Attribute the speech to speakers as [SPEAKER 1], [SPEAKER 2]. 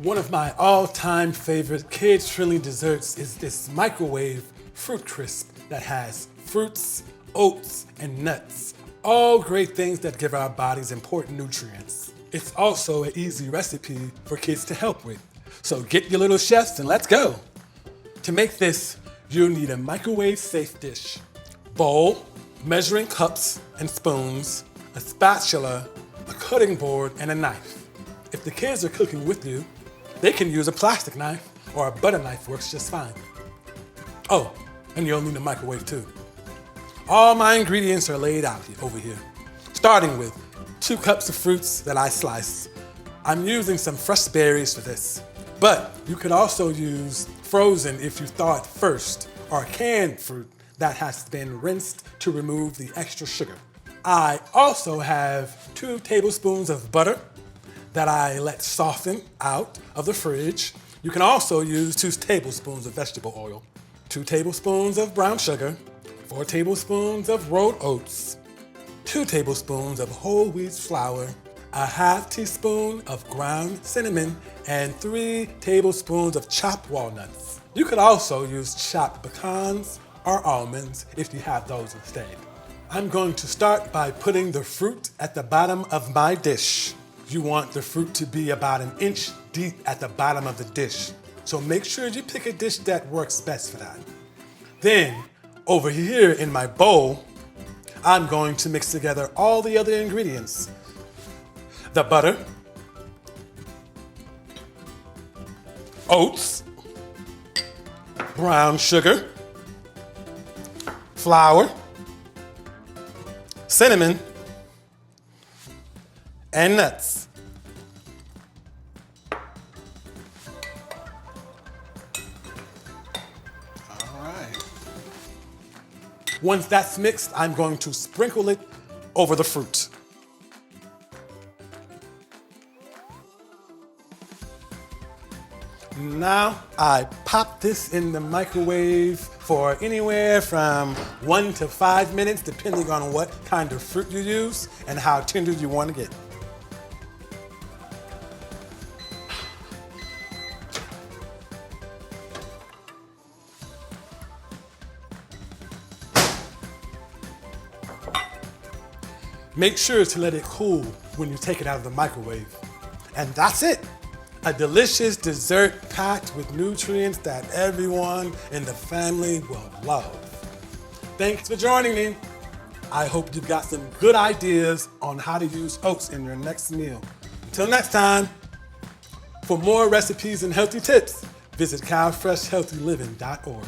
[SPEAKER 1] One of my all-time favorite kids-friendly desserts is this microwave fruit crisp that has fruits, oats, and nuts. All great things that give our bodies important nutrients. It's also an easy recipe for kids to help with. So get your little chefs and let's go. To make this, you'll need a microwave-safe dish, bowl, measuring cups and spoons, a spatula, a cutting board, and a knife. If the kids are cooking with you, they can use a plastic knife or a butter knife works just fine. Oh, and you'll need a microwave too. All my ingredients are laid out over here, starting with 2 cups of fruits that I sliced. I'm using some fresh berries for this, but you could also use frozen if you thaw it first, or canned fruit that has been rinsed to remove the extra sugar. I also have 2 tablespoons of butter that I let soften out of the fridge. You can also use 2 tablespoons of vegetable oil, 2 tablespoons of brown sugar, 4 tablespoons of rolled oats, 2 tablespoons of whole wheat flour, a half teaspoon of ground cinnamon, and 3 tablespoons of chopped walnuts. You could also use chopped pecans or almonds if you have those instead. I'm going to start by putting the fruit at the bottom of my dish. You want the fruit to be about 1 inch deep at the bottom of the dish. So make sure you pick a dish that works best for that. Then, over here in my bowl, I'm going to mix together all the other ingredients. The butter, oats, brown sugar, flour, cinnamon, and nuts. All right. Once that's mixed, I'm going to sprinkle it over the fruit. Now I pop this in the microwave for anywhere from 1 to 5 minutes, depending on what kind of fruit you use and how tender you want to get. Make sure to let it cool when you take it out of the microwave. And that's it. A delicious dessert packed with nutrients that everyone in the family will love. Thanks for joining me. I hope you've got some good ideas on how to use oats in your next meal. Until next time, for more recipes and healthy tips, visit CalFreshHealthyLiving.org.